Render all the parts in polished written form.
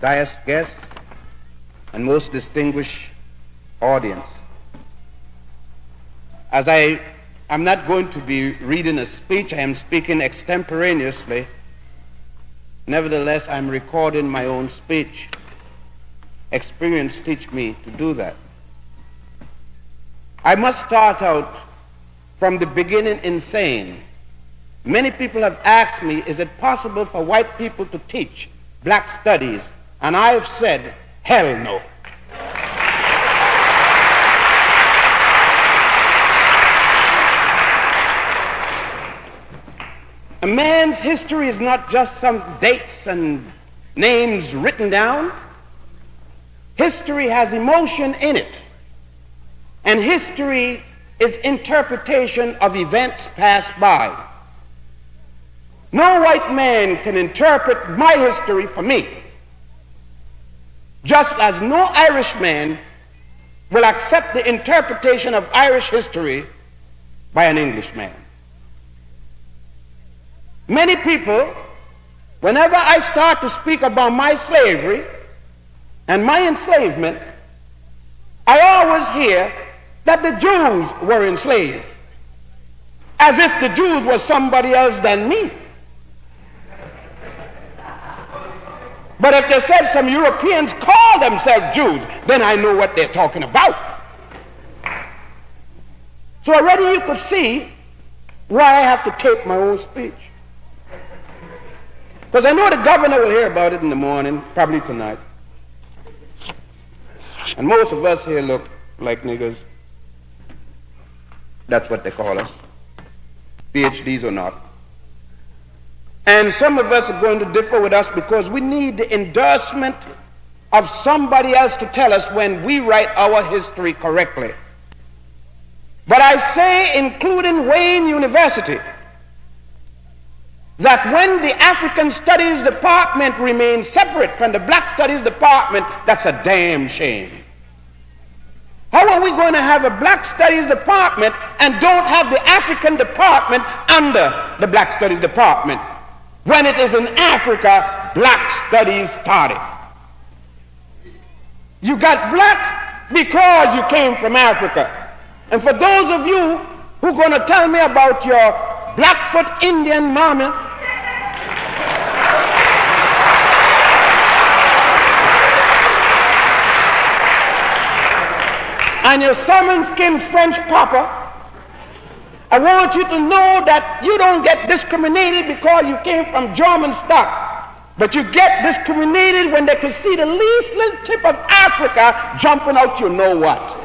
guests, and most distinguished audience. As I'm not going to be reading a speech, I am speaking extemporaneously. Nevertheless, I'm recording my own speech. Experience teach me to do that. I must start out from the beginning in saying, many people have asked me, is it possible for white people to teach black studies? And I have said, hell no. A man's history is not just some dates and names written down. History has emotion in it. And history is interpretation of events passed by. No white man can interpret my history for me, just as no Irishman will accept the interpretation of Irish history by an Englishman. Many people, whenever I start to speak about my slavery and my enslavement, I always hear that the Jews were enslaved, as if the Jews were somebody else than me. But if they said some Europeans call themselves Jews, then I know what they're talking about. So already you could see why I have to tape my own speech. Because I know the governor will hear about it in the morning, probably tonight. And most of us here look like niggers. That's what they call us, PhDs or not. And some of us are going to differ with us because we need the endorsement of somebody else to tell us when we write our history correctly. But I say, including Wayne University, that when the African Studies Department remains separate from the Black Studies Department, that's a damn shame. How are we going to have a Black Studies Department and don't have the African Department under the Black Studies Department? When it is in Africa, Black Studies started. You got black because you came from Africa. And for those of you who are going to tell me about your Blackfoot Indian mama, and your salmon-skinned French papa, I want you to know that you don't get discriminated because you came from German stock, but you get discriminated when they can see the least little tip of Africa jumping out you know what.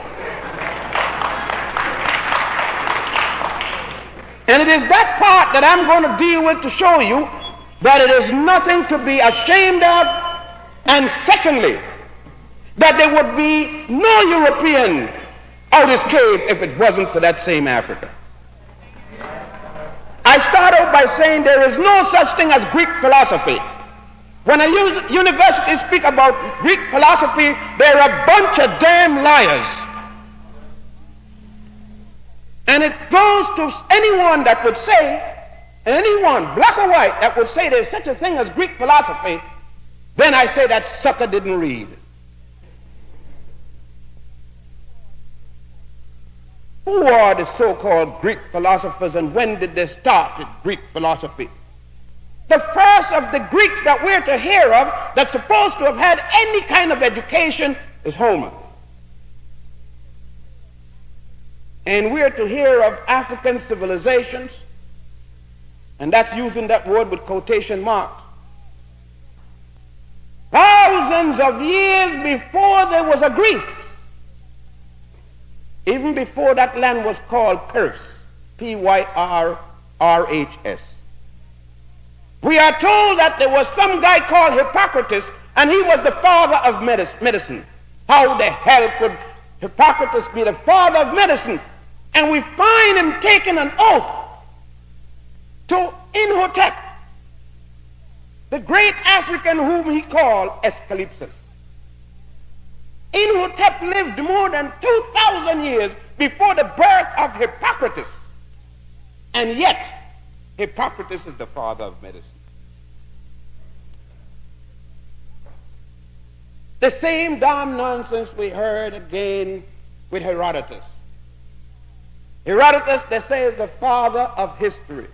And it is that part that I'm going to deal with to show you that it is nothing to be ashamed of, and secondly, that there would be no European out of this cave if it wasn't for that same Africa. I start out by saying there is no such thing as Greek philosophy. When a university speak about Greek philosophy, they're a bunch of damn liars. And it goes to anyone that would say, anyone, black or white, that would say there's such a thing as Greek philosophy, then I say that sucker didn't read. Who are the so-called Greek philosophers, and when did they start with Greek philosophy? The first of the Greeks that we're to hear of that's supposed to have had any kind of education is Homer. And we're to hear of African civilizations, and that's using that word with quotation marks, thousands of years before there was a Greece. Even before that land was called Pyrrhus, Pyrrhs. We are told that there was some guy called Hippocrates, and he was the father of medicine. How the hell could Hippocrates be the father of medicine? And we find him taking an oath to Imhotep, the great African whom he called Escalipsus. Imhotep lived more than 2,000 years before the birth of Hippocrates. And yet, Hippocrates is the father of medicine. The same damn nonsense we heard again with Herodotus. Herodotus, they say, is the father of history.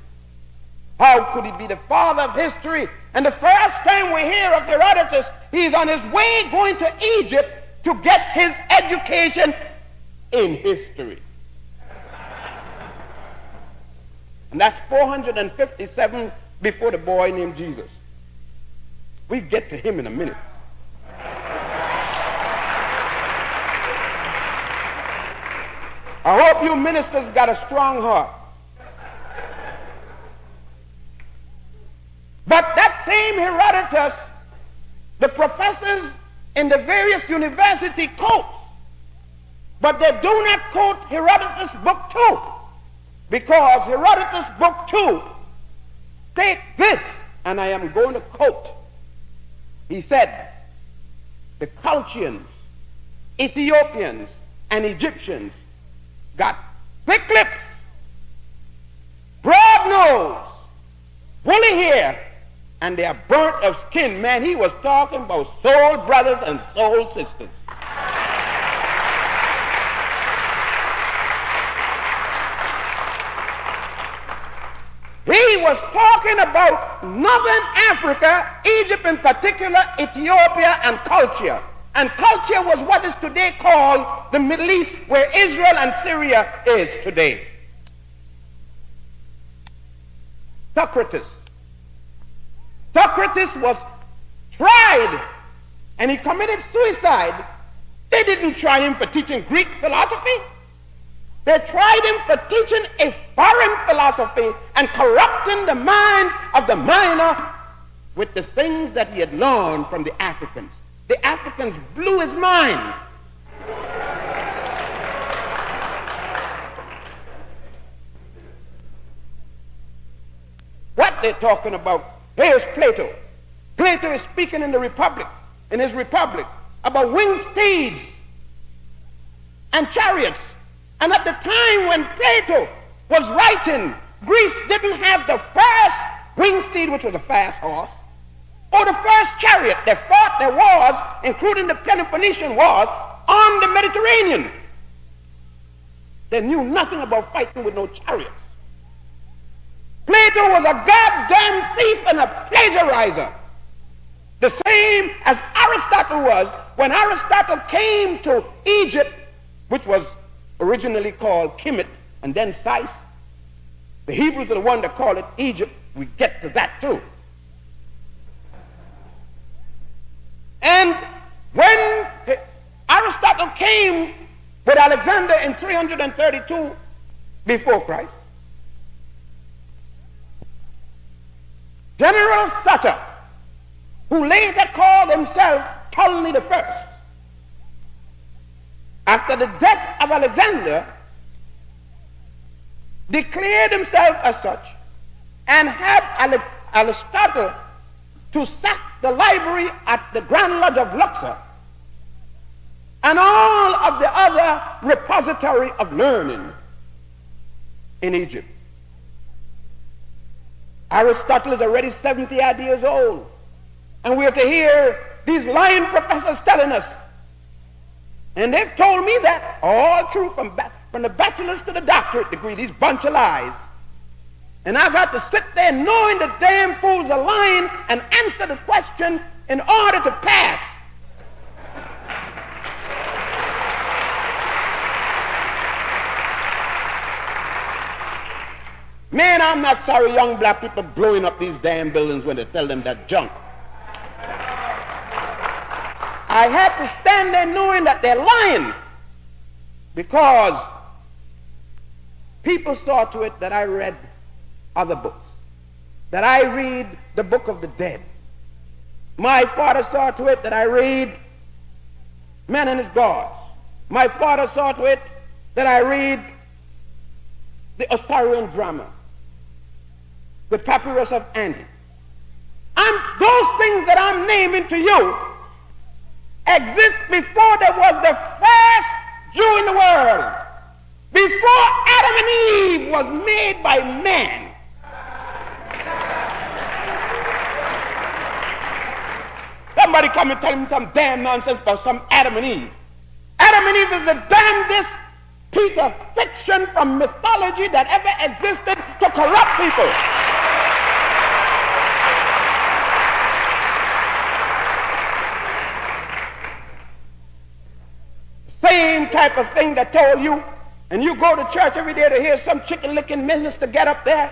How could he be the father of history? And the first time we hear of Herodotus, he's on his way going to Egypt to get his education in history. And that's 457 before the boy named Jesus. We get to him in a minute. I hope you ministers got a strong heart. But that same Herodotus, the professors in the various university quotes, but they do not quote Herodotus book 2, because Herodotus book 2 states this, and I am going to quote. He said, the Colchians, Ethiopians, and Egyptians got thick lips, broad nose, woolly hair, and they are burnt of skin. Man, he was talking about soul brothers and soul sisters. He was talking about northern Africa, Egypt in particular, Ethiopia, and culture. And culture was what is today called the Middle East, where Israel and Syria is today. Socrates was tried and he committed suicide. They didn't try him for teaching Greek philosophy. They tried him for teaching a foreign philosophy and corrupting the minds of the minor with the things that he had learned from the Africans. The Africans blew his mind. What they're talking about, here's Plato. Plato is speaking in his Republic, about winged steeds and chariots. And at the time when Plato was writing, Greece didn't have the first winged steed, which was a fast horse, or the first chariot. They fought their wars, including the Peloponnesian Wars, on the Mediterranean. They knew nothing about fighting with no chariots. Plato was a goddamn thief and a plagiarizer. The same as Aristotle was. When Aristotle came to Egypt, which was originally called Kemet and then Sais, the Hebrews are the one that call it Egypt. We get to that too. And when Aristotle came with Alexander in 332 before Christ, General Sutter, who later called himself Ptolemy I, after the death of Alexander, declared himself as such and had Aristotle to sack the library at the Grand Lodge of Luxor and all of the other repository of learning in Egypt. Aristotle is already 70 odd years old, and we're to hear these lying professors telling us, and they've told me that all true from the bachelor's to the doctorate degree, these bunch of lies. And I've had to sit there knowing the damn fools are lying and answer the question in order to pass. Man, I'm not sorry young black people blowing up these damn buildings when they tell them that junk. I had to stand there knowing that they're lying, because people saw to it that I read other books, that I read the Book of the Dead. My father saw to it that I read Man and His Gods. My father saw to it that I read the Osirian drama, the Papyrus of Andy. Those things that I'm naming to you exist before there was the first Jew in the world, before Adam and Eve was made by man. Somebody come and tell me some damn nonsense about some Adam and Eve. Adam and Eve is the damnedest piece of fiction from mythology that ever existed to corrupt people. Same type of thing that told you, and you go to church every day to hear some chicken-licking minister get up there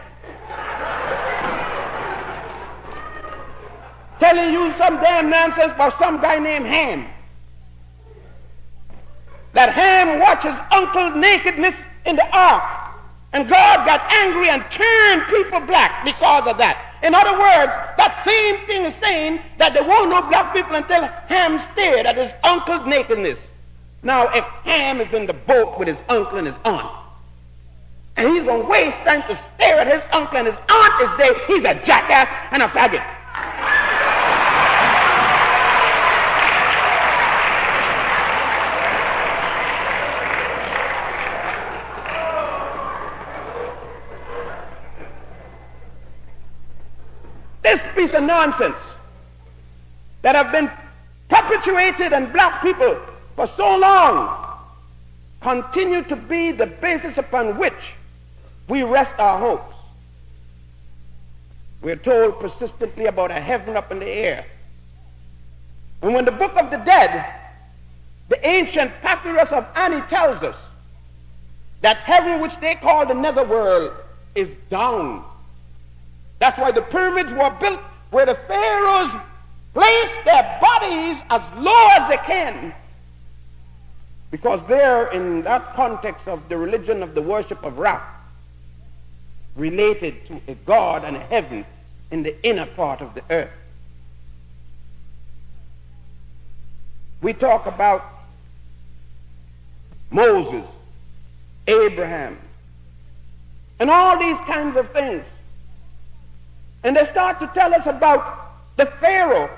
telling you some damn nonsense about some guy named H.I.M. That H.I.M. watched his uncle's nakedness in the ark, and God got angry and turned people black because of that. In other words, that same thing is saying that there were no black people until H.I.M. stared at his uncle's nakedness. Now, if H.I.M. is in the boat with his uncle and his aunt, and he's going to waste time to stare at his uncle and his aunt is there, he's a jackass and a faggot. This piece of nonsense that have been perpetuated in black people for so long continue to be the basis upon which we rest our hopes. We're told persistently about a heaven up in the air. And when the Book of the Dead, the ancient papyrus of Ani, tells us that heaven, which they call the netherworld, is down. That's why the pyramids were built where the pharaohs placed their bodies as low as they can, because they're in that context of the religion of the worship of Ra, related to a God and a heaven in the inner part of the earth. We talk about Moses, Abraham, and all these kinds of things. And they start to tell us about the Pharaoh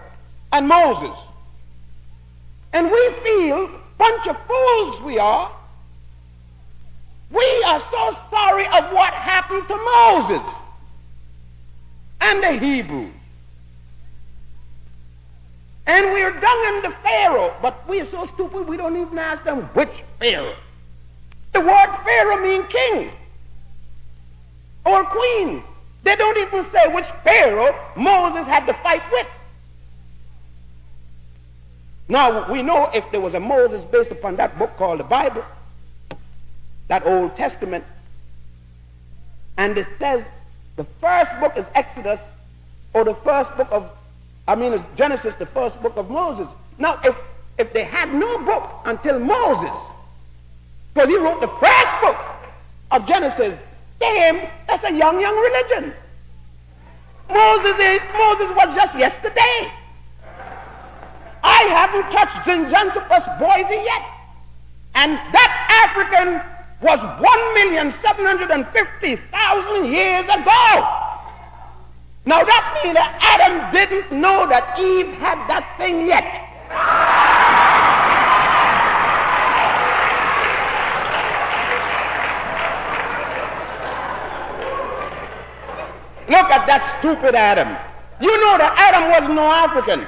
and Moses. And we feel, bunch of fools we are, we are so sorry of what happened to Moses and the Hebrews. And we're dung the Pharaoh, but we're so stupid we don't even ask them which Pharaoh. The word Pharaoh means king or queen. They don't even say which Pharaoh Moses had to fight with. Now, we know if there was a Moses based upon that book called the Bible, that Old Testament, and it says the first book is Exodus, or the first book of, it's Genesis, the first book of Moses. Now, if they had no book until Moses, because he wrote the first book of Genesis, to him, that's a young religion. Moses was just yesterday. I haven't touched Zinjanthropus boise yet. And that African was 1,750,000 years ago. Now that means that Adam didn't know that Eve had that thing yet. Look at that stupid Adam. You know that Adam was no African.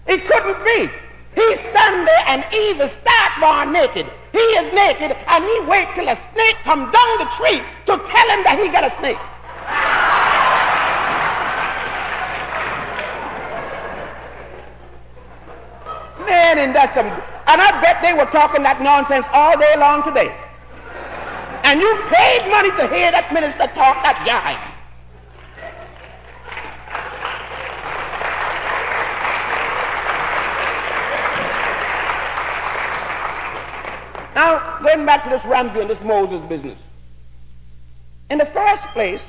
It couldn't be. He stand there and Eve is start born naked. He is naked and he wait till a snake come down the tree to tell him that he got a snake. Man, and that's some, and I bet they were talking that nonsense all day long today. And you paid money to hear that minister talk that jive. Now, going back to this Ramsey and this Moses business. In the first place,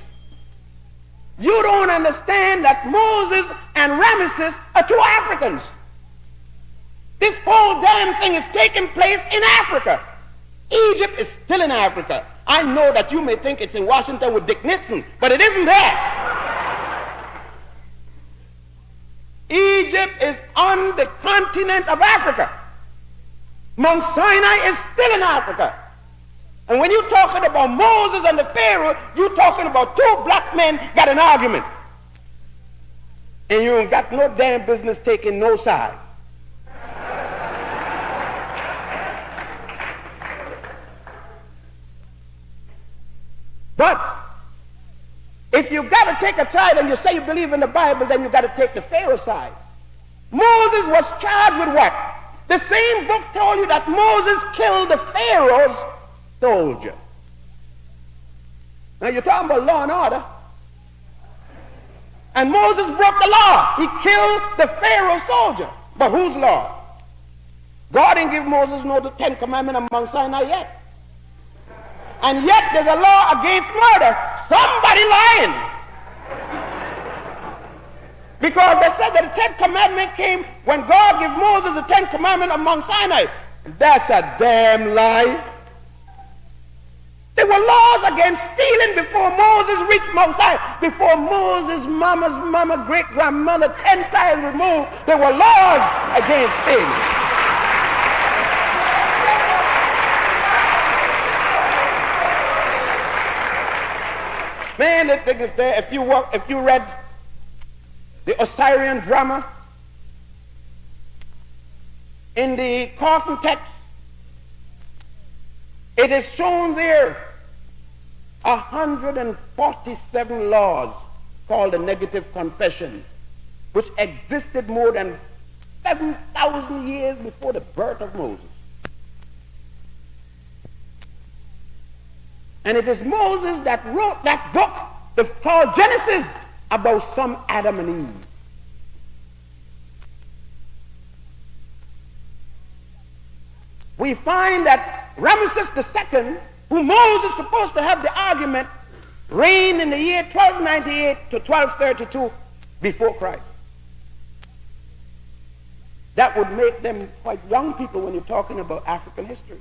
you don't understand that Moses and Ramesses are two Africans. This whole damn thing is taking place in Africa. Egypt is still in Africa. I know that you may think it's in Washington with Dick Nixon, but it isn't there. Egypt is on the continent of Africa. Mount Sinai is still in Africa. And when you're talking about Moses and the Pharaoh, you're talking about two black men got an argument. and you ain't got no damn business taking no side. But if you got to take a side and you say you believe in the Bible, then you got to take the Pharaoh side. Moses was charged with what? The same book told you that Moses killed the Pharaoh's soldier. Now you're talking about law and order. And Moses broke the law. He killed the Pharaoh soldier. But whose law? God didn't give Moses no the 10 Commandments on Mount Sinai yet. And yet there's a law against murder. Somebody lying. Because they said that the 10 Commandments came when God gave Moses the 10 Commandments on Mount Sinai. That's a damn lie. There were laws against stealing before Moses reached Mount Sinai. Before Moses' mama, great-grandmother, 10 times removed, there were laws against stealing. Man, the thing is there, if you read the Osirian drama in the coffin text, it is shown there 147 laws called the negative confession, which existed more than 7,000 years before the birth of Moses. And it is Moses that wrote that book called Genesis about some Adam and Eve. We find that Ramesses II, who Moses is supposed to have the argument, reigned in the year 1298 to 1232 before Christ. That would make them quite young people when you're talking about African history.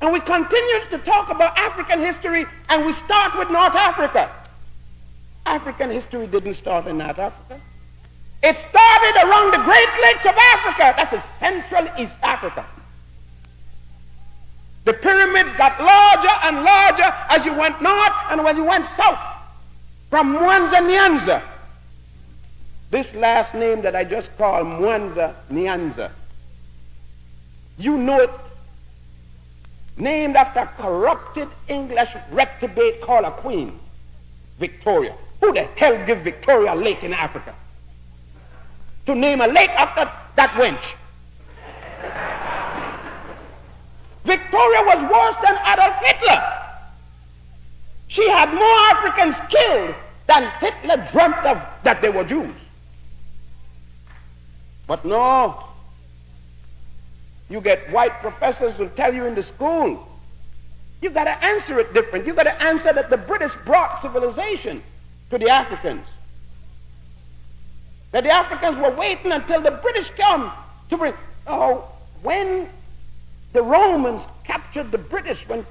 And we continue to talk about African history, and we start with North Africa. African history didn't start in North Africa. It started around the Great Lakes of Africa. That's the Central East Africa. The pyramids got larger and larger as you went north and when you went south. From Mwanza, Nyanza. This last name that I just called Mwanza, Nyanza. You know it. Named after a corrupted English reprobate called a queen, Victoria. Who the hell give Victoria a lake in Africa? To name a lake after that wench. Victoria was worse than Adolf Hitler. She had more Africans killed than Hitler dreamt of that they were Jews. But no, you get white professors who tell you in the school, you got to answer it different. You got to answer that the British brought civilization to the Africans. That the Africans were waiting until the British come to bring. Oh, when the Romans captured the British, when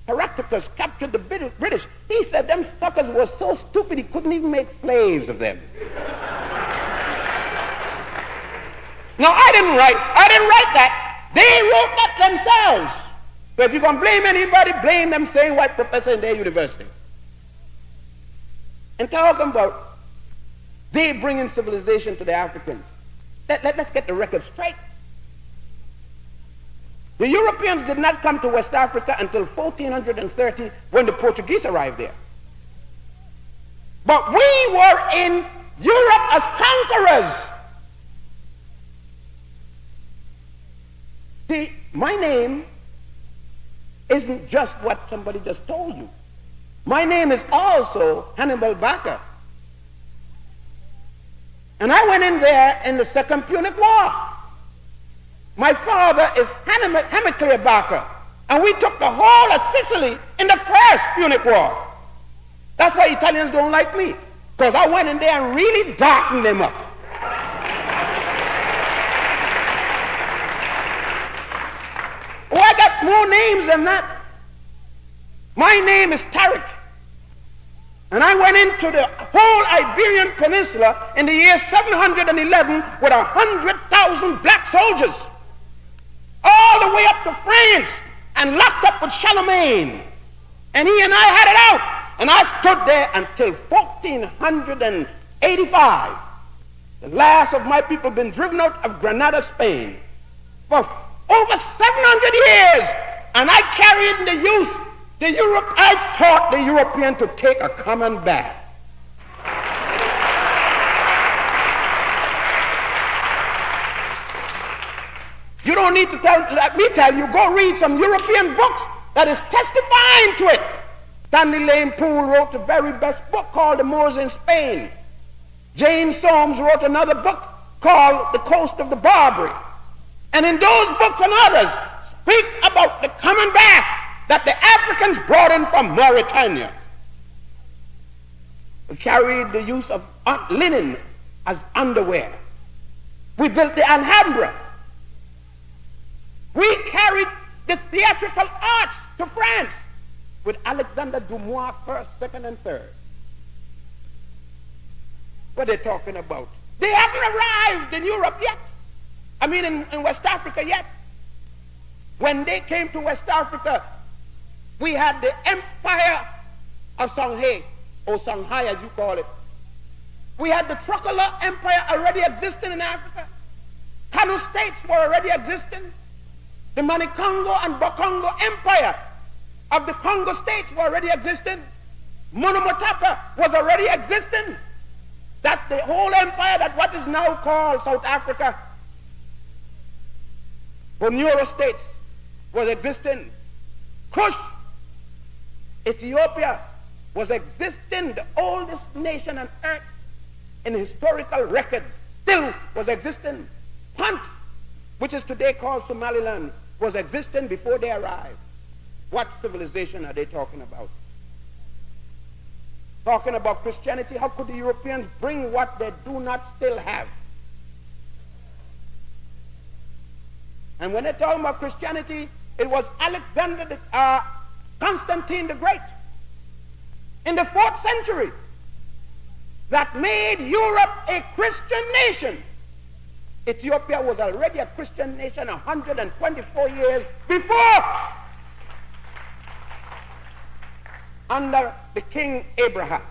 Heraclius captured the British, he said them suckers were so stupid he couldn't even make slaves of them. No, I didn't write that. They wrote that themselves. So if you're going to blame anybody, blame them same white professor in their university. And talking about they bringing civilization to the Africans. Let's get the record straight. The Europeans did not come to West Africa until 1430 when the Portuguese arrived there. But we were in Europe as conquerors. See, my name isn't just what somebody just told you. My name is also Hannibal Barca. And I went in there in the Second Punic War. My father is Hamilcar Barca. And we took the whole of Sicily in the First Punic War. That's why Italians don't like me. Because I went in there and really darkened them up. Oh, I got more names than that. My name is Tariq. And I went into the whole Iberian Peninsula in the year 711 with 100,000 black soldiers. All the way up to France and locked up with Charlemagne. And he and I had it out. And I stood there until 1485 The last of my people been driven out of Granada, Spain for over 700 years. And I carried I taught the European to take a common bath. You don't need to let me tell you, go read some European books that is testifying to it. Stanley Lane Poole wrote the very best book called The Moors in Spain. Jane Soames wrote another book called The Coast of the Barbary. And in those books and others speak about the common bath that the Africans brought in from Mauritania. We carried the use of linen as underwear. We built the Alhambra. We carried the theatrical arts to France with Alexander Dumas first, second, and third. What are they talking about? They haven't arrived in Europe yet. I mean in West Africa yet. When they came to West Africa, we had the empire of Songhai, or Songhai as you call it. We had the Truckler Empire already existing in Africa. Kanu states were already existing. The Manikongo and Bakongo Empire of the Congo states were already existing. Monomotapa was already existing. That's the whole empire that what is now called South Africa. Bunyoro states was existing. Kush, Ethiopia, was existing. The oldest nation on earth in historical records still was existing. Punt, which is today called Somaliland, was existing before they arrived. What civilization are they talking about? Talking about Christianity, how could the Europeans bring what they do not still have? And when they're talking about Christianity, it was Constantine the Great in the 4th century that made Europe a Christian nation. Ethiopia was already a Christian nation 124 years before, under the King Abraham.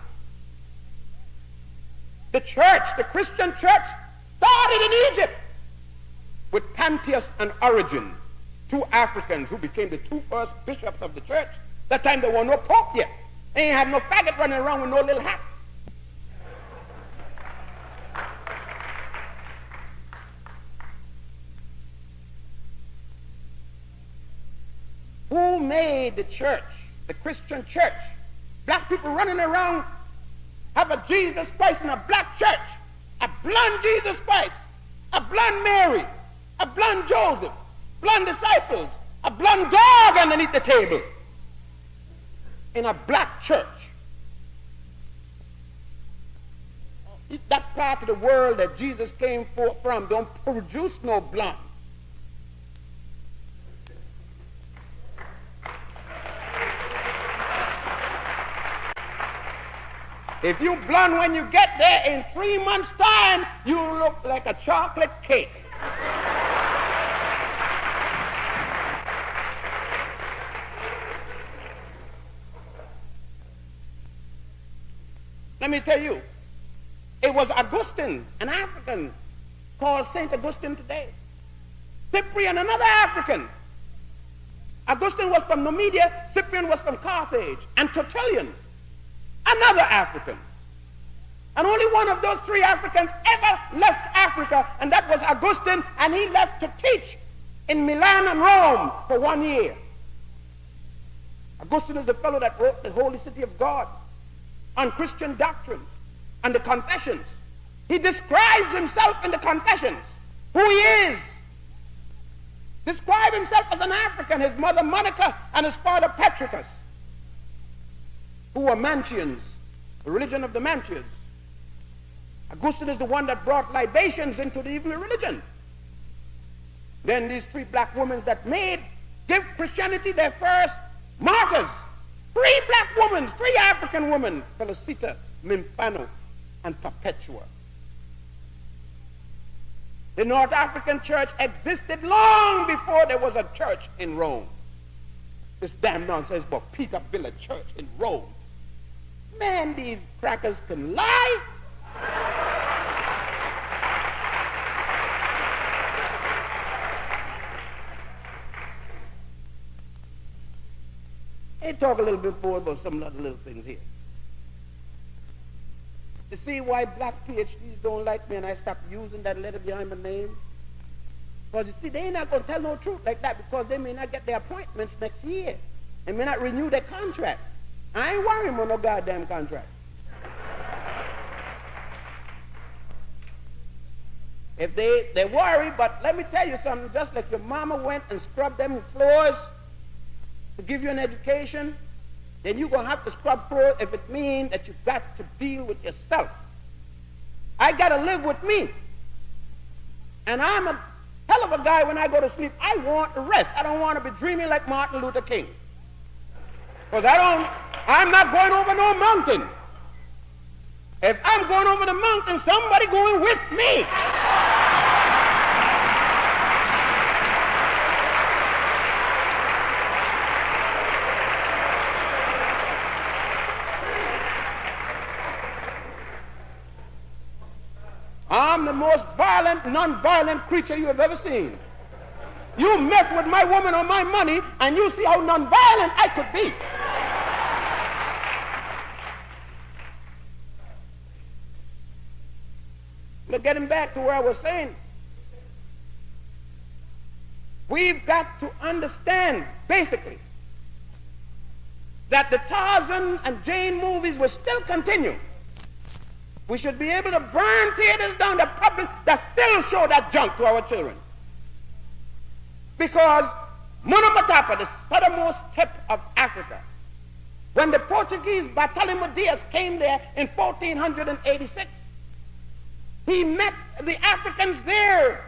The church, the Christian church, started in Egypt with Pantheus and Origen, 2 Africans who became the 2 first bishops of the church. That time there were no pope yet. They ain't had no faggot running around with no little hat. Who made the church, the Christian church? Black people running around have a Jesus Christ in a black church, a blonde Jesus Christ, a blonde Mary, a blonde Joseph, blonde disciples, a blonde dog underneath the table in a black church. That part of the world that Jesus came from don't produce no blonde. If you blonde when you get there, in 3 months' time, you look like a chocolate cake. Let me tell you, it was Augustine, an African, called St. Augustine today. Cyprian, another African. Augustine was from Numidia, Cyprian was from Carthage, and Tertullian, another African. And only one of those 3 Africans ever left Africa, and that was Augustine, and he left to teach in Milan and Rome for 1 year. Augustine is the fellow that wrote the Holy City of God on Christian doctrines and the Confessions. He describes himself in the Confessions, who he is. Described himself as an African, his mother Monica and his father Petricus, who were Mantians, the religion of the Mantians. Augustine is the one that brought libations into the even religion. Then these 3 black women that give Christianity their first martyrs. 3 black women, 3 African women, Felicita, Mimpano, and Perpetua. The North African church existed long before there was a church in Rome. This damn nonsense about Peter built a church in Rome. Man, these crackers can lie. They talk a little bit more about some other little things here. You see why black PhDs don't like me and I stopped using that letter behind my name? Because you see, they ain't not going to tell no truth like that because they may not get their appointments next year and may not renew their contract. I ain't worrying about no goddamn contract. If they worry, but let me tell you something, just like your mama went and scrubbed them floors to give you an education, then you're going to have to scrub floors if it means that you've got to deal with yourself. I got to live with me. And I'm a hell of a guy when I go to sleep. I want to rest. I don't want to be dreaming like Martin Luther King. Because I'm not going over no mountain. If I'm going over the mountain, somebody going with me. I'm the most violent, non-violent creature you have ever seen. You mess with my woman or my money, and you see how non-violent I could be. But getting back to where I was saying, we've got to understand, basically, that the Tarzan and Jane movies will still continue. We should be able to burn theaters down the public that still show that junk to our children. Because Munamatapa, the southernmost tip of Africa, when the Portuguese Bartolomeu Dias came there in 1486, he met the Africans there,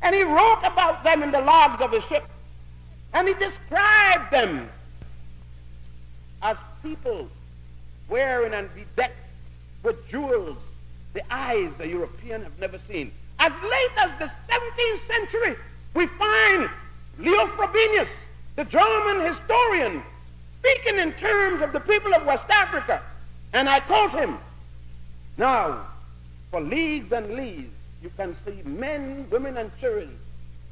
and he wrote about them in the logs of his ship, and he described them as people wearing and bedecked with jewels, the eyes the European have never seen. As late as the 17th century, we find Leo Frobenius, the German historian, speaking in terms of the people of West Africa. And I quote him, "Now, for leagues and leagues, you can see men, women, and children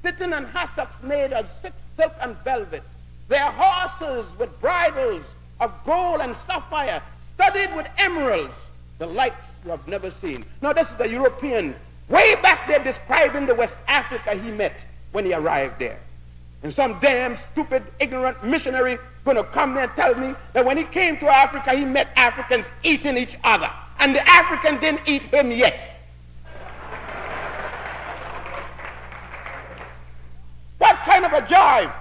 sitting on hassocks made of silk and velvet, their horses with bridles of gold and sapphire, studded with emeralds, the likes you have never seen." Now, this is the European way back there describing the West Africa he met when he arrived there. And some damn stupid, ignorant missionary going to come there and tell me that when he came to Africa, he met Africans eating each other. And the African didn't eat him yet. What kind of a jive?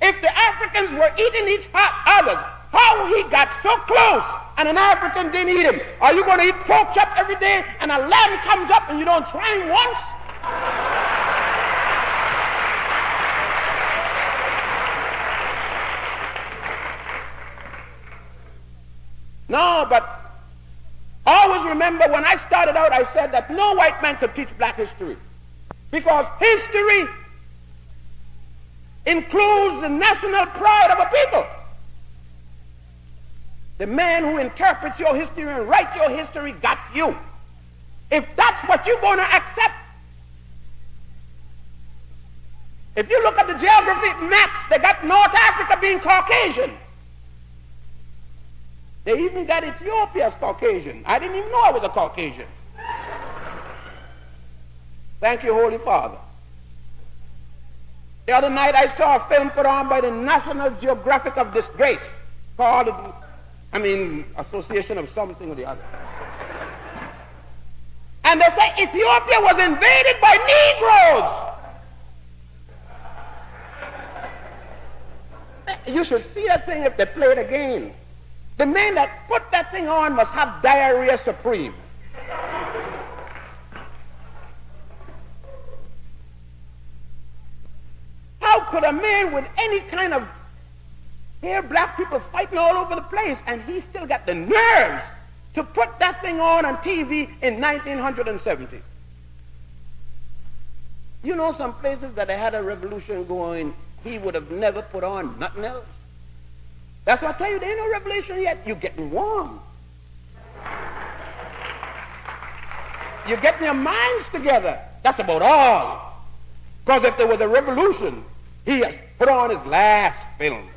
If the Africans were eating each other, how he got so close and an African didn't eat him? Are you going to eat pork chop every day and a lamb comes up and you don't try him once? No, but always remember, when I started out, I said that no white man could teach black history, because history includes the national pride of a people. The man who interprets your history and writes your history got you. If that's what you're going to accept, if you look at the geography maps, they got North Africa being Caucasian. They even got Ethiopia as Caucasian. I didn't even know I was a Caucasian. Thank you, Holy Father. The other night I saw a film put on by the National Geographic of Disgrace called, Association of something or the other. And they say Ethiopia was invaded by Negroes. You should see that thing if they play it again. The man that put that thing on must have diarrhea supreme. How could a man with any kind of hair, black people fighting all over the place, and he still got the nerves to put that thing on TV in 1970? You know some places that they had a revolution going, he would have never put on nothing else. That's why I tell you, there ain't no revelation yet. You're getting warm. You're getting your minds together. That's about all. Because if there was a revolution, he has put on his last film.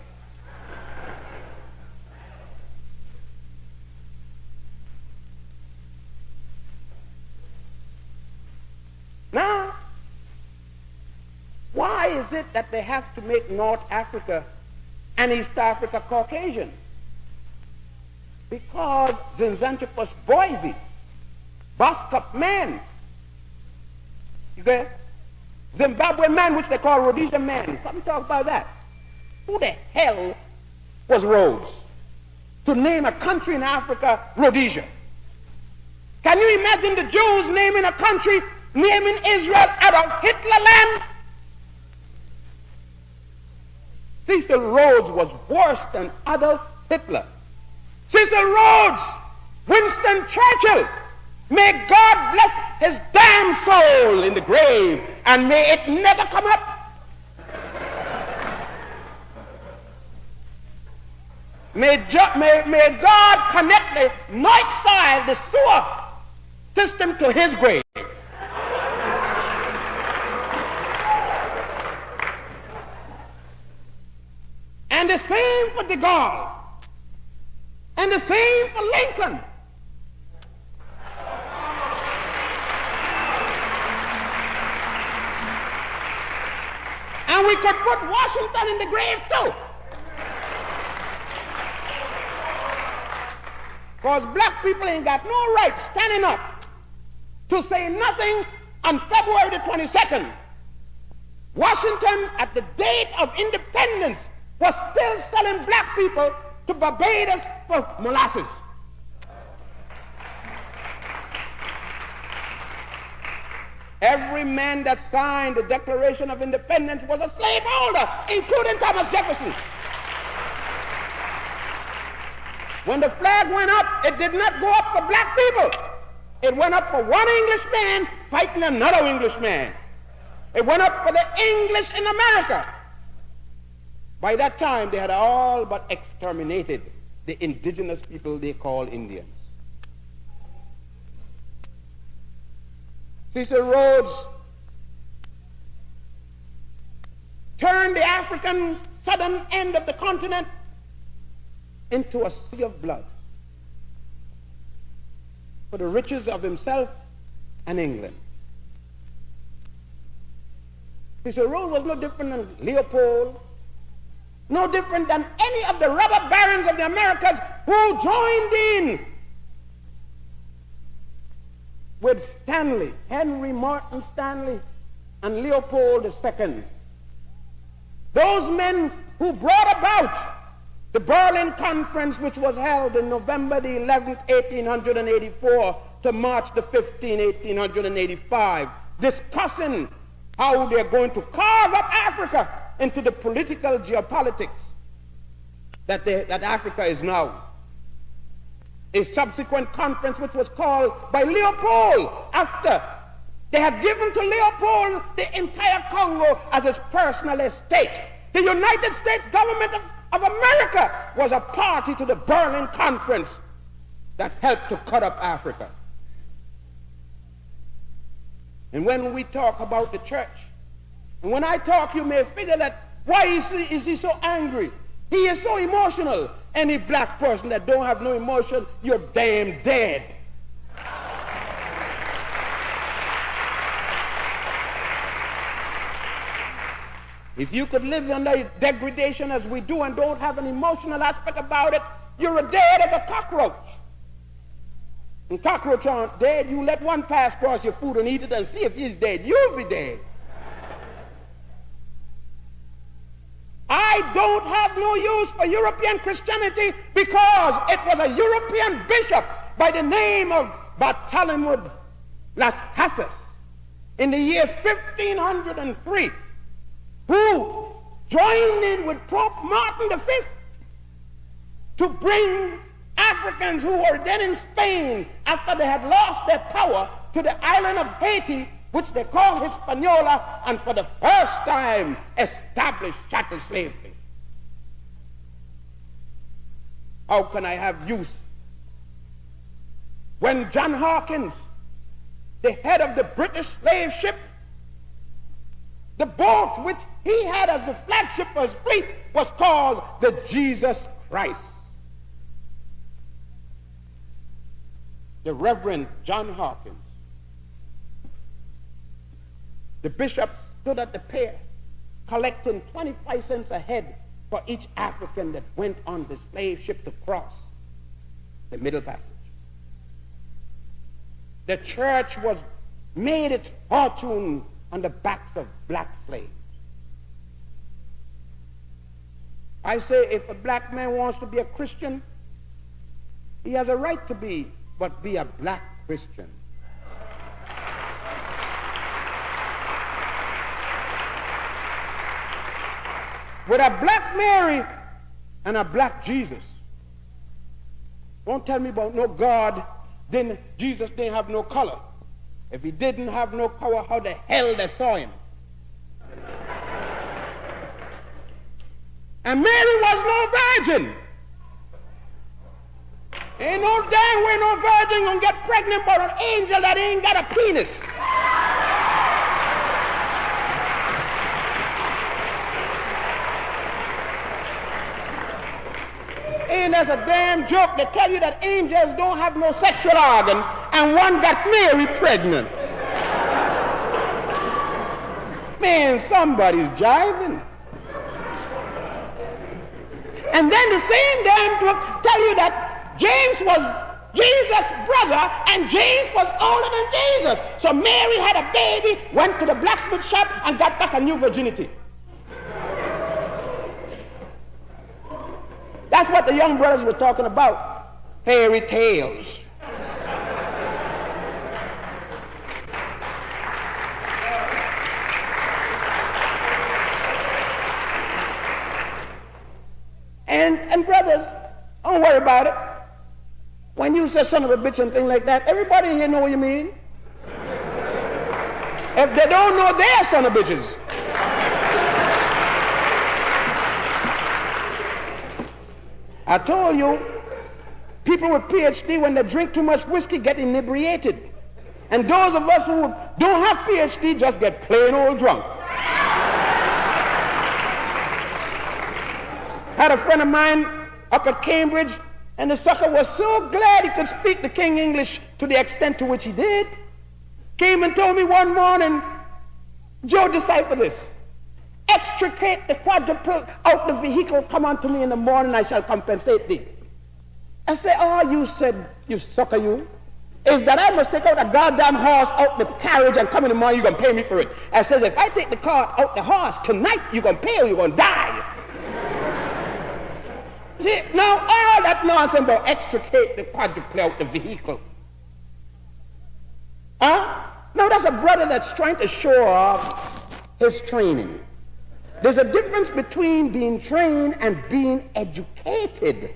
Now, why is it that they have to make North Africa and East Africa Caucasian? Because Zinzanthropus boise, Boskop man, you get it? Zimbabwe man, which they call Rhodesia man. Something talk about that. Who the hell was Rhodes to name a country in Africa Rhodesia? Can you imagine the Jews naming a country, naming Israel out of Hitler land? Cecil Rhodes was worse than Adolf Hitler. Cecil Rhodes, Winston Churchill, may God bless his damn soul in the grave, and may it never come up. May God connect the north side, the sewer system, to his grave. And the same for de Gaulle. And the same for Lincoln. And we could put Washington in the grave too. Because black people ain't got no right standing up to say nothing on February the 22nd. Washington, at the date of independence, was still selling black people to Barbados for molasses. Every man that signed the Declaration of Independence was a slaveholder, including Thomas Jefferson. When the flag went up, it did not go up for black people. It went up for one Englishman fighting another Englishman. It went up for the English in America. By that time, they had all but exterminated the indigenous people they call Indians. Cecil Rhodes turned the African southern end of the continent into a sea of blood for the riches of himself and England. Cecil Rhodes was no different than Leopold, no different than any of the robber barons of the Americas who joined in with Stanley, Henry Morton Stanley, and Leopold II. Those men who brought about the Berlin Conference, which was held in November the 11th, 1884 to March the 15th, 1885, discussing how they're going to carve up Africa into the political geopolitics that Africa is now. A subsequent conference which was called by Leopold after they had given to Leopold the entire Congo as his personal estate. The United States government of America was a party to the Berlin Conference that helped to cut up Africa. And when we talk about the church, and when I talk, you may figure that why is he so angry? He is so emotional. Any black person that don't have no emotion, you're damn dead. If you could live under degradation as we do and don't have an emotional aspect about it, you're as dead as a cockroach. And cockroach aren't dead. You let one pass across your food and eat it and see if he's dead. You'll be dead. I don't have no use for European Christianity because it was a European bishop by the name of Bartholomew Las Casas in the year 1503 who joined in with Pope Martin V to bring Africans who were then in Spain after they had lost their power to the island of Haiti, which they call Hispaniola, and for the first time established chattel slavery. How can I have use when John Hawkins, the head of the British slave ship, the boat which he had as the flagship of his fleet was called the Jesus Christ. The Reverend John Hawkins The bishops stood at the pier collecting 25 cents a head for each African that went on the slave ship to cross the Middle Passage. The church made its fortune on the backs of black slaves. I say if a black man wants to be a Christian, he has a right to be, but be a black Christian. With a black Mary and a black Jesus. Don't tell me about no God, then Jesus didn't have no color. If he didn't have no color, how the hell they saw him? And Mary was no virgin. Ain't no damn way no virgin gonna get pregnant by an angel that ain't got a penis. And there's a damn joke that tell you that angels don't have no sexual organ and one got Mary pregnant. Man, somebody's jiving. And then the same damn book tell you that James was Jesus' brother and James was older than Jesus. So Mary had a baby, went to the blacksmith shop and got back a new virginity. That's what the young brothers were talking about. Fairy tales. And brothers, don't worry about it. When you say son of a bitch and things like that, everybody here know what you mean. If they don't know, they're son of bitches. I told you, people with PhD, when they drink too much whiskey, get inebriated. And those of us who don't have PhD just get plain old drunk. Had a friend of mine up at Cambridge, and the sucker was so glad he could speak the King English to the extent to which he did. Came and told me one morning, Joe, decipher this. Extricate the quadruple out the vehicle, come unto me in the morning, I shall compensate thee. I say, oh, you said, you sucker, you. Is that I must take out a goddamn horse out the carriage and come in the morning, you're going to pay me for it. I says, if I take the car out the horse tonight, you're going to pay or you're going to die. See, now all that nonsense about extricate the quadruple out the vehicle. Huh? Now that's a brother that's trying to show off his training. There's a difference between being trained and being educated.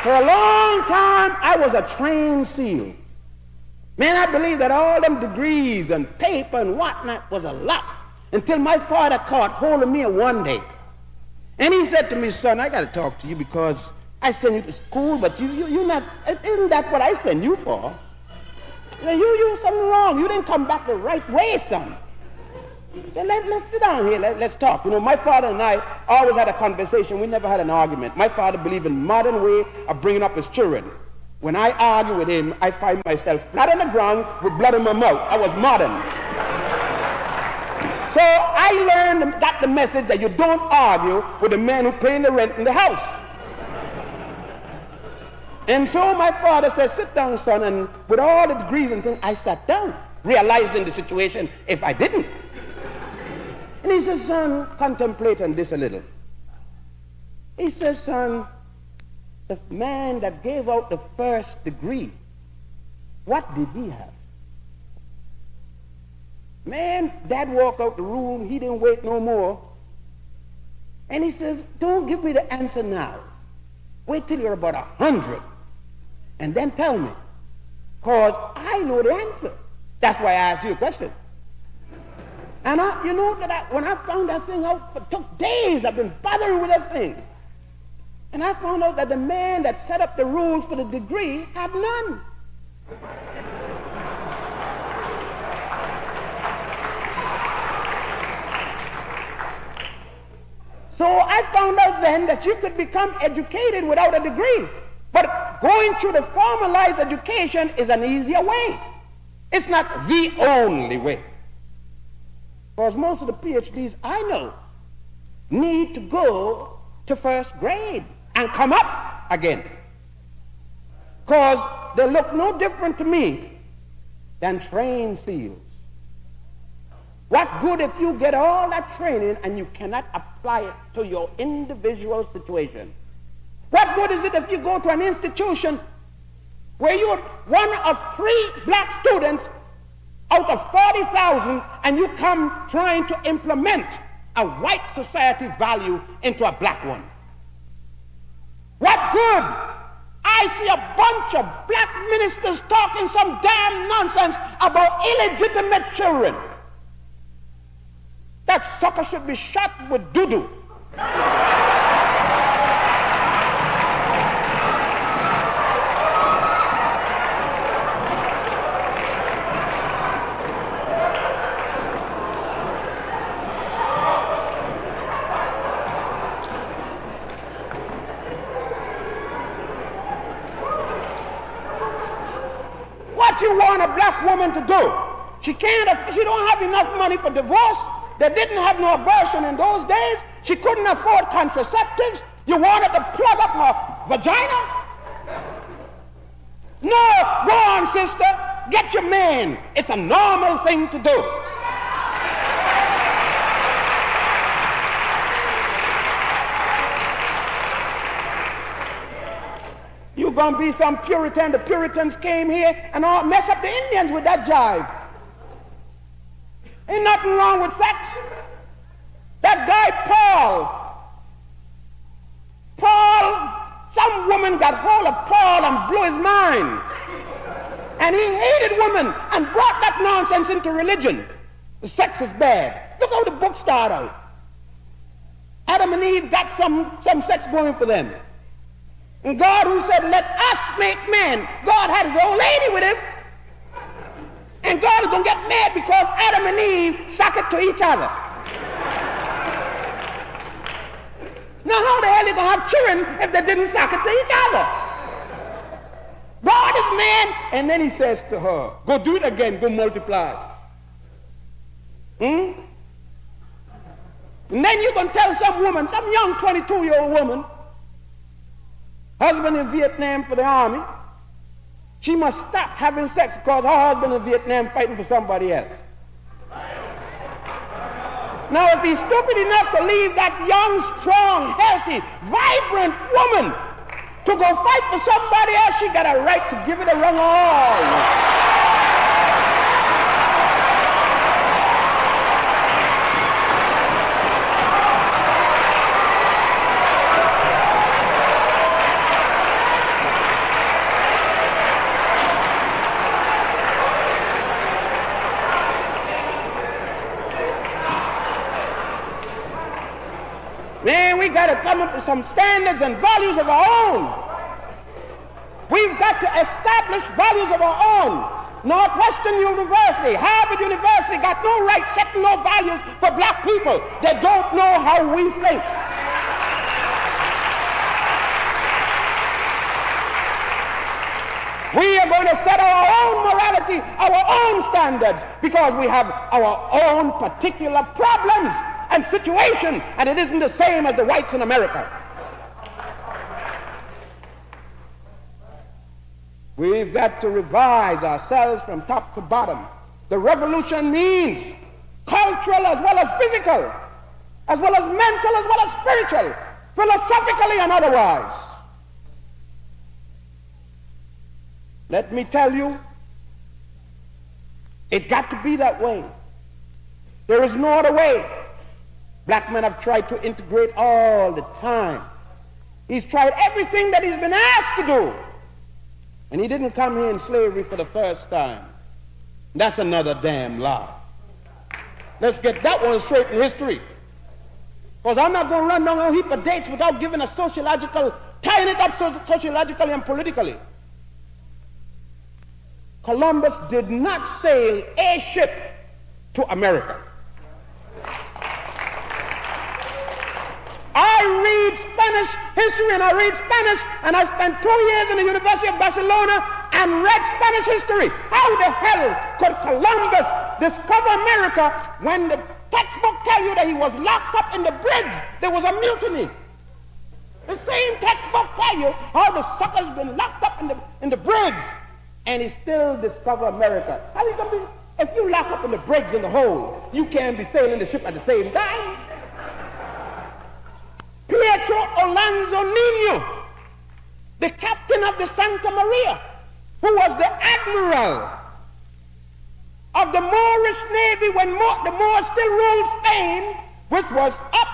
For a long time, I was a trained SEAL. Man, I believed that all them degrees and paper and whatnot was a lot until my father caught hold of me one day. And he said to me, son, I got to talk to you because I sent you to school, but you're not, isn't that what I sent you for? You something wrong. You didn't come back the right way, son. He said, let's sit down here. Let's talk. You know, my father and I always had a conversation. We never had an argument. My father believed in modern way of bringing up his children. When I argue with him, I find myself flat on the ground with blood in my mouth. I was modern. So I got the message that you don't argue with the man who paying the rent in the house. And so my father said, sit down, son, and with all the degrees and things, I sat down, realizing the situation if I didn't. And he says, son, contemplate on this a little. He says, son, the man that gave out the first degree, what did he have? Man, Dad walked out the room, he didn't wait no more. And he says, don't give me the answer now. Wait till you're about 100. And then tell me. Because I know the answer. That's why I asked you a question. And you know that when I found that thing out, it took days. I've been bothering with that thing. And I found out that the man that set up the rules for the degree had none. So I found out then that you could become educated without a degree. But going through the formalized education is an easier way. It's not the only way. Because most of the PhDs I know need to go to first grade and come up again. Because they look no different to me than trained seals. What good if you get all that training and you cannot apply it to your individual situation? What good is it if you go to an institution where you're one of 3 black students out of 40,000 and you come trying to implement a white society value into a black one? What good? I see a bunch of black ministers talking some damn nonsense about illegitimate children. That sucker should be shot with doo-doo. What you want a black woman to do? She don't have enough money for divorce. They didn't have no abortion in those days. She couldn't afford contraceptives. You want her to plug up her vagina? No, go on, sister. Get your man. It's a normal thing to do. You're going to be some Puritan. The Puritans came here and all mess up the Indians with that jive. Ain't nothing wrong with sex. That guy Paul, some woman got hold of Paul and blew his mind. And he hated women and brought that nonsense into religion. The sex is bad. Look how the book started out. Adam and Eve got some sex going for them. And God, who said, let us make man, God had his old lady with him. And God is going to get mad because Adam and Eve suck it to each other. Now how the hell are you going to have children if they didn't suck it to each other? God is man, and then he says to her, go do it again, go multiply. And then you can tell some woman, some young 22-year-old woman, husband in Vietnam for the army, she must stop having sex because her husband in Vietnam fighting for somebody else. Now, if he's stupid enough to leave that young, strong, healthy, vibrant woman to go fight for somebody else, she got a right to give it a run all. Man, we got to come up with some standards and values of our own. We've got to establish values of our own. Northwestern University, Harvard University got no right setting no values for black people. They don't know how we think. We are going to set our own morality, our own standards, because we have our own particular problems and situation, and it isn't the same as the whites in America. We've got to revise ourselves from top to bottom. The revolution means cultural as well as physical, as well as mental, as well as spiritual, philosophically and otherwise. Let me tell you, it got to be that way. There is no other way. Black men have tried to integrate all the time. He's tried everything that he's been asked to do. And he didn't come here in slavery for the first time. That's another damn lie. Let's get that one straight in history. Because I'm not going to run down a heap of dates without giving a sociological, tying it up sociologically and politically. Columbus did not sail a ship to America. I I read Spanish history and I read Spanish, and I spent 2 years in the University of Barcelona and read Spanish history. How the hell could Columbus discover America when the textbook tell you that he was locked up in the bridge? There was a mutiny. The same textbook tell you how the sucker's been locked up in the brigs, and he still discover America. How you gonna be? If you lock up in the brigs in the hole, you can't be sailing the ship at the same time. Pietro Alonso Nino, the captain of the Santa Maria, who was the admiral of the Moorish Navy when the Moors still ruled Spain, which was up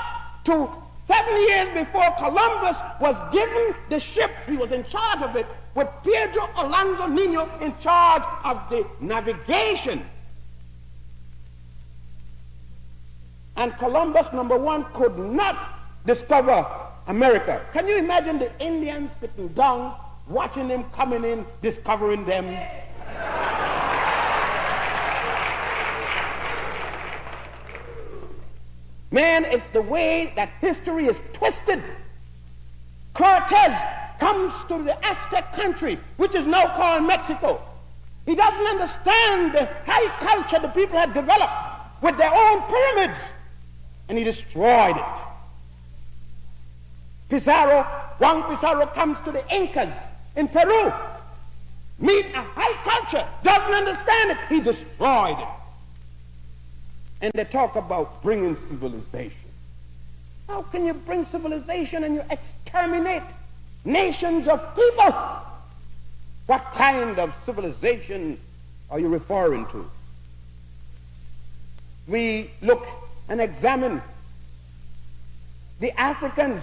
to 7 years before Columbus was given the ship. He was in charge of it, with Pedro Alonso Nino in charge of the navigation. And Columbus, number one, could not discover America. Can you imagine the Indians sitting down, watching them coming in, discovering them? Man, it's the way that history is twisted. Cortez comes to the Aztec country, which is now called Mexico. He doesn't understand the high culture the people had developed with their own pyramids, and he destroyed it. Juan Pizarro comes to the Incas in Peru, meet a high culture, doesn't understand it, he destroyed it. And they talk about bringing civilization. How can you bring civilization and you exterminate nations of people? What kind of civilization are you referring to? We look and examine the Africans.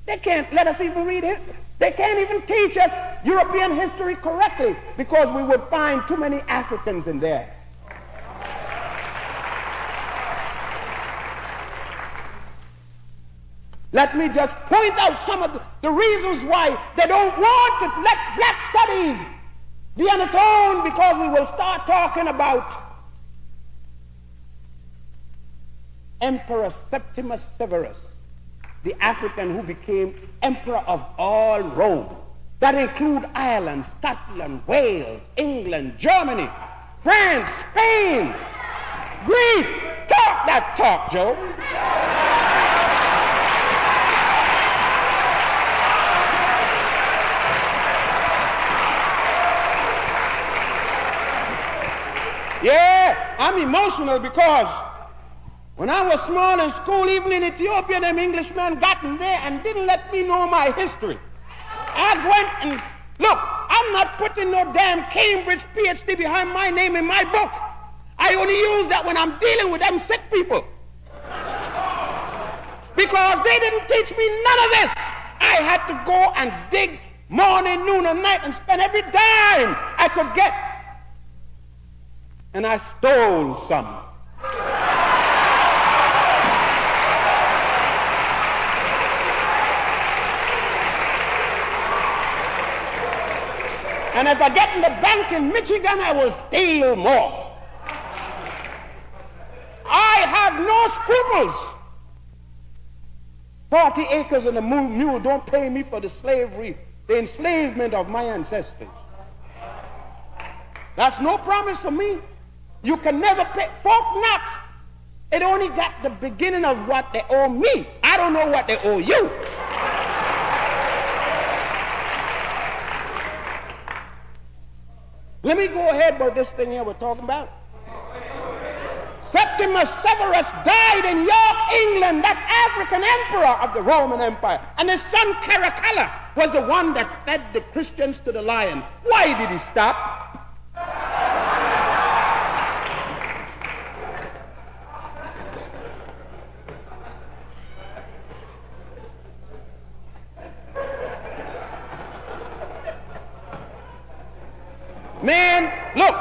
They can't let us even read it. They can't even teach us European history correctly because we would find too many Africans in there. Let me just point out some of the reasons why they don't want to let black studies be on its own, because we will start talking about Emperor Septimus Severus, the African who became emperor of all Rome. That include Ireland, Scotland, Wales, England, Germany, France, Spain, Greece. Talk that talk, Joe. Yeah, I'm emotional because when I was small in school, even in Ethiopia, them Englishmen got in there and didn't let me know my history. I went and, look, I'm not putting no damn Cambridge PhD behind my name in my book. I only use that when I'm dealing with them sick people. Because they didn't teach me none of this. I had to go and dig morning, noon, and night and spend every dime I could get. And I stole some. And if I get in the bank in Michigan, I will steal more. I have no scruples. 40 acres and a mule don't pay me for the slavery, the enslavement of my ancestors. That's no promise for me. You can never pay. Fort Knox, it only got the beginning of what they owe me. I don't know what they owe you. Let me go ahead about this thing here we're talking about. Septimus Severus died in York, England, that African emperor of the Roman Empire. And his son Caracalla was the one that fed the Christians to the lion. Why did he stop? Man, look,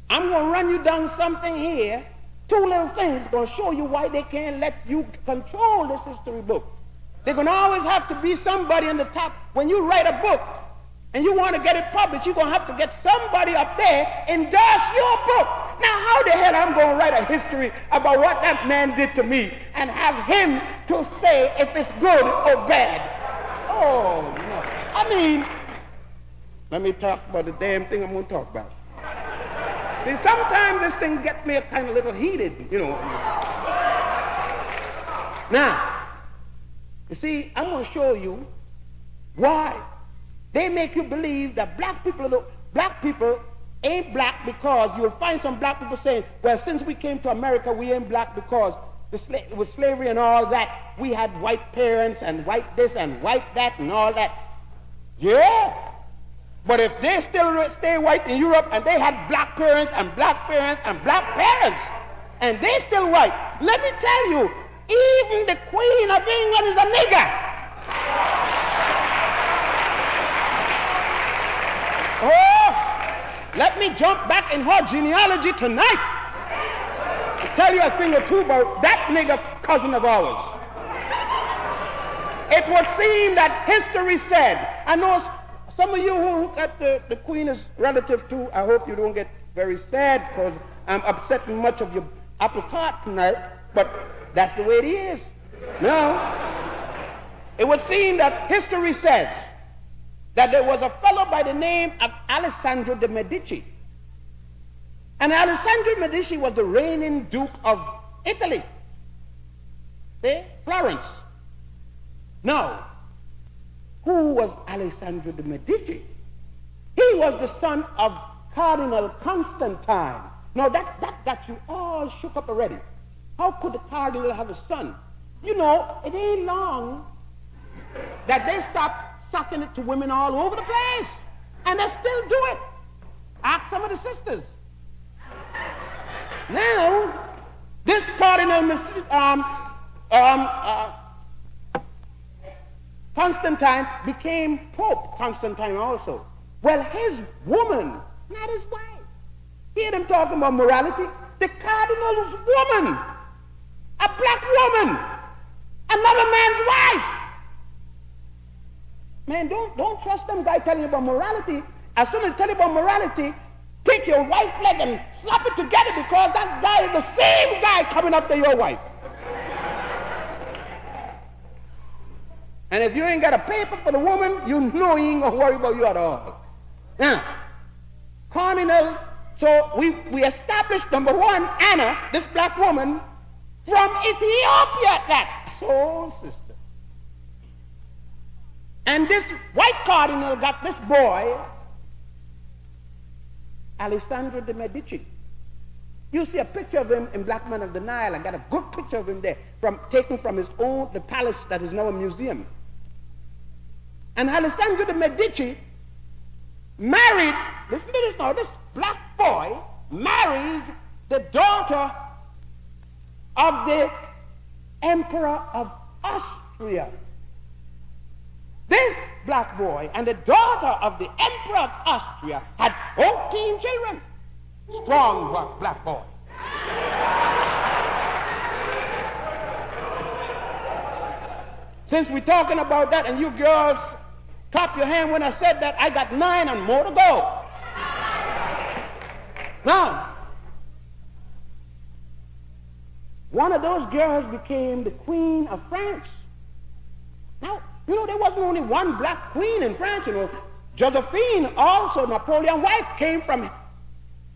I'm going to run you down something here. Two little things going to show you why they can't let you control this history book. They're going to always have to be somebody in the top. When you write a book and you want to get it published, you're going to have to get somebody up there endorse your book. Now, how the hell I'm going to write a history about what that man did to me and have him to say if it's good or bad? Oh, no. I mean, let me talk about the damn thing I'm going to talk about. See, sometimes this thing gets me kind of a little heated, you know. Now, you see, I'm going to show you why they make you believe that black people ain't black, because you'll find some black people saying, well, since we came to America, we ain't black because with slavery and all that, we had white parents and white this and white that and all that. Yeah. But if they still stay white in Europe and they had black parents and black parents and black parents and they still white, let me tell you, even the Queen of England is a nigger. Oh, let me jump back in her genealogy tonight and tell you a thing or two about that nigger cousin of ours. It would seem that history said, I know some of you who got the Queen is relative to, I hope you don't get very sad because I'm upsetting much of your apple cart tonight, but that's the way it is. Now, it would seem that history says that there was a fellow by the name of Alessandro de' Medici. And Alessandro de' Medici was the reigning Duke of Italy. See? Florence. Now, who was Alessandro de' Medici? He was the son of Cardinal Constantine. Now, that got you all shook up already. How could the cardinal have a son? You know, it ain't long that they stopped sucking it to women all over the place. And they still do it. Ask some of the sisters. Now, this Cardinal Constantine became Pope Constantine also. Well, his woman, not his wife. Hear them talking about morality? The cardinal's woman, a black woman, another man's wife. Man, don't trust them guys telling you about morality. As soon as they tell you about morality, take your right leg and slap it together, because that guy is the same guy coming after your wife. And if you ain't got a paper for the woman, you know he ain't going to worry about you at all. Now, Cardinal, so we established, number one, Anna, this black woman, from Ethiopia, that soul sister. And this white cardinal got this boy, Alessandro de' Medici. You see a picture of him in Blackman of the Nile. I got a good picture of him there, taken from his own, the palace that is now a museum. And Alessandro de' Medici married, listen to this now, this black boy marries the daughter of the Emperor of Austria. This black boy and the daughter of the Emperor of Austria had 14 children. Strong black boy. Since we're talking about that, and you girls clap your hand when I said that, I got 9 and more to go. Now, one of those girls became the Queen of France. Now, you know, there wasn't only one black queen in France, you know. Josephine, also Napoleon's wife, came from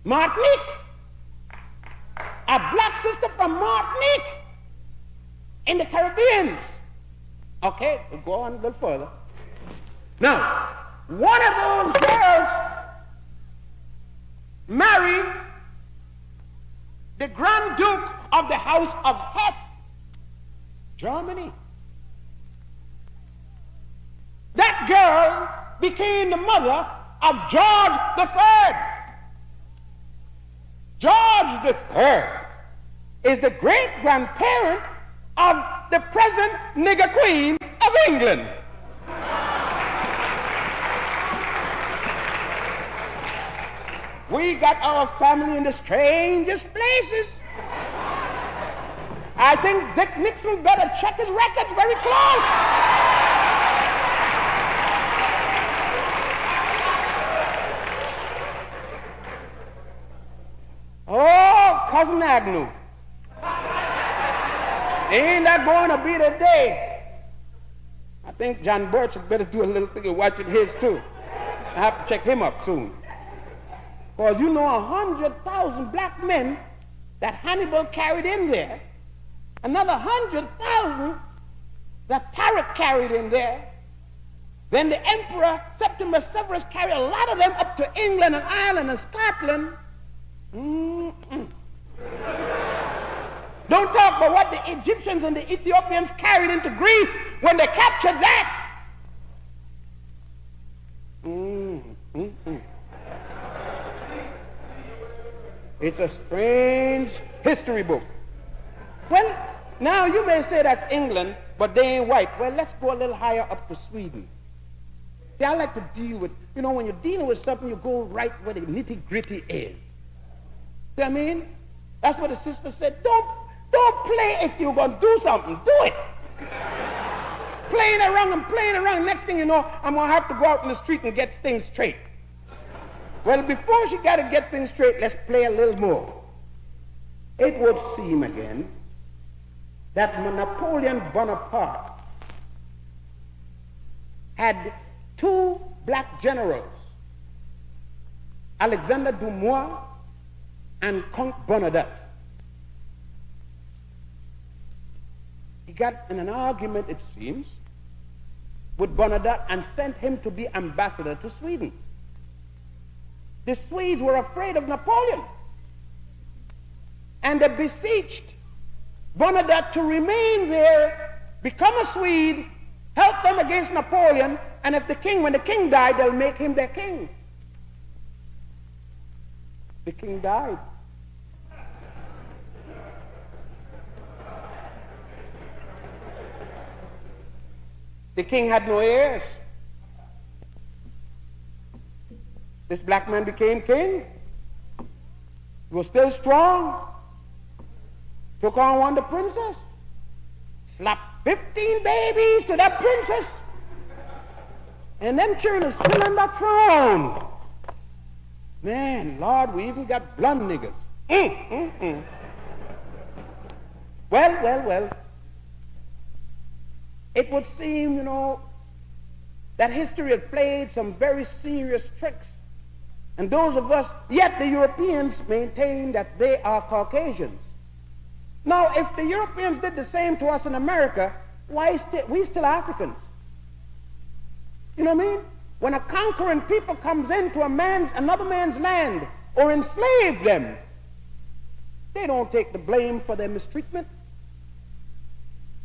Martinique. A black sister from Martinique in the Caribbean. Okay, we'll go on a little further. Now, one of those girls married the Grand Duke of the House of Hesse, Germany. That girl became the mother of George III. George III is the great-grandparent of the present nigger queen of England. We got our family in the strangest places. I think Dick Nixon better check his record very close. Oh, Cousin Agnew. Ain't that going to be the day? I think John Birch had better do a little thing and watch it his too. I have to check him up soon. Because you know 100,000 black men that Hannibal carried in there, another 100,000 that Tarik carried in there, then the Emperor Septimus Severus carried a lot of them up to England and Ireland and Scotland. Don't talk about what the Egyptians and the Ethiopians carried into Greece when they captured that. It's a strange history book. Well, now you may say that's England, but they ain't white. Well, let's go a little higher up to Sweden. See, I like to deal with, when you're dealing with something, you go right where the nitty-gritty is. See what I mean? That's what the sister said. Don't play if you're going to do something. Do it. Playing around. Next thing you know, I'm going to have to go out in the street and get things straight. Well, before she got to get things straight, let's play a little more. It would seem again that Napoleon Bonaparte had two black generals, Alexander Dumois and Count Bernadotte. He got in an argument, it seems, with Bernadotte and sent him to be ambassador to Sweden. The Swedes were afraid of Napoleon, and they beseeched Bernadotte to remain there, become a Swede, help them against Napoleon, and when the king died, they'll make him their king. The king died. The king had no heirs. This black man became king. He was still strong. Took on the princess. Slapped 15 babies to that princess. And them children are still on the throne. Man, Lord, we even got blonde niggas. Well. It would seem, that history had played some very serious tricks. And those of us, yet the Europeans maintain that they are Caucasians. Now, if the Europeans did the same to us in America, why we still Africans? You know what I mean? When a conquering people comes into another man's land or enslave them, they don't take the blame for their mistreatment.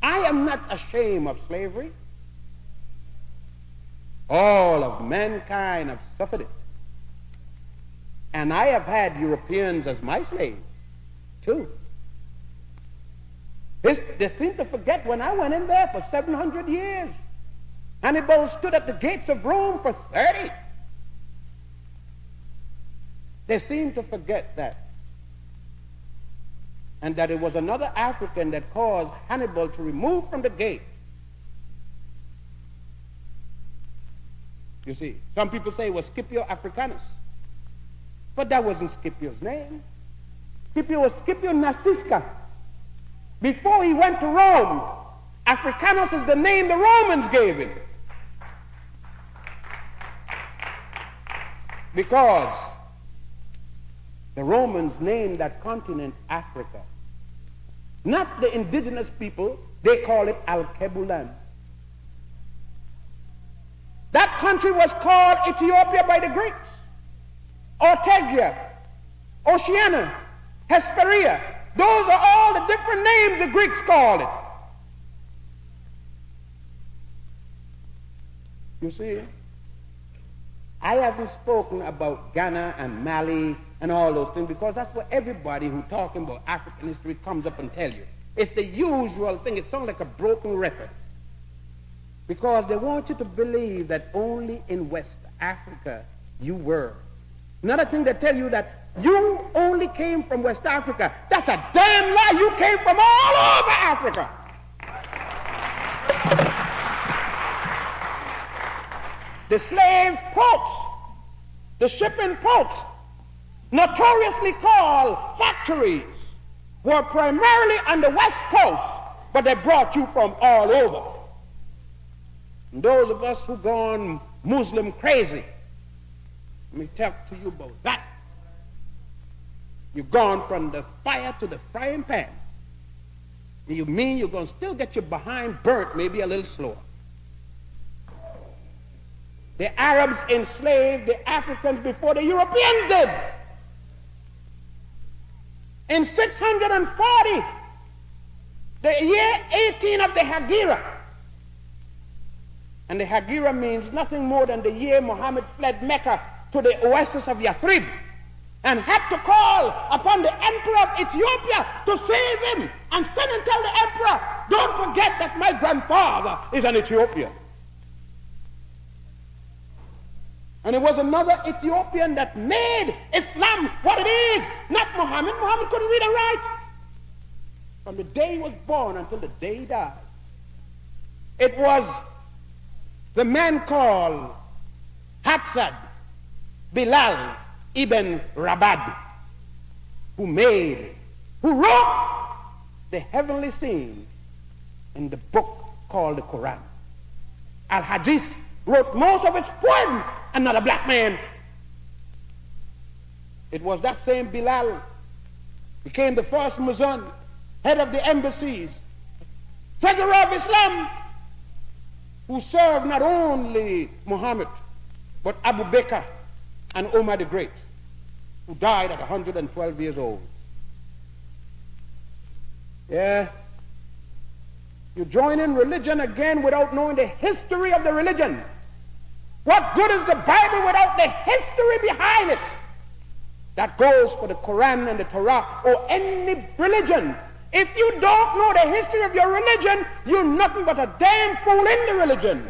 I am not ashamed of slavery. All of mankind have suffered it. And I have had Europeans as my slaves, too. They seem to forget when I went in there for 700 years. Hannibal stood at the gates of Rome for 30. They seem to forget that. And that it was another African that caused Hannibal to remove from the gate. You see, some people say it was Scipio Africanus. But that wasn't Scipio's name. Scipio was Scipio Nasisca. Before he went to Rome, Africanus is the name the Romans gave him. Because the Romans named that continent Africa. Not the indigenous people, they call it Alkebulan. That country was called Ethiopia by the Greeks. Ortegia, Oceania, Hesperia. Those are all the different names the Greeks called it. You see, I haven't spoken about Ghana and Mali and all those things because that's what everybody who's talking about African history comes up and tell you. It's the usual thing. It sounds like a broken record. Because they want you to believe that only in West Africa you were. Another thing, they tell you that you only came from West Africa. That's a damn lie. You came from all over Africa. The slave ports, the shipping ports, notoriously called factories, were primarily on the West Coast, but they brought you from all over. And those of us who gone Muslim crazy, let me talk to you about that. You've gone from the fire to the frying pan. You mean you're going to still get your behind burnt, maybe a little slower. The Arabs enslaved the Africans before the Europeans did. In 640, the year 18 of the Hegira, and the Hegira means nothing more than the year Muhammad fled Mecca to the oasis of Yathrib, and had to call upon the emperor of Ethiopia to save him, and send and tell the emperor, don't forget that my grandfather is an Ethiopian. And it was another Ethiopian that made Islam what it is, not Muhammad. Muhammad couldn't read and write. From the day he was born until the day he died. It was the man called Hatzad Bilal ibn Rabad who wrote the heavenly scene in the book called the Quran. Al-Hadith wrote most of its poems, and not a black man. It was that same Bilal became the first Muezzin, head of the embassies, treasurer of Islam, who served not only Muhammad, but Abu Bakr and Umar the Great, who died at 112 years old. Yeah. You join in religion again without knowing the history of the religion. What good is the Bible without the history behind it? That goes for the Quran and the Torah or any religion. If you don't know the history of your religion, you're nothing but a damn fool in the religion.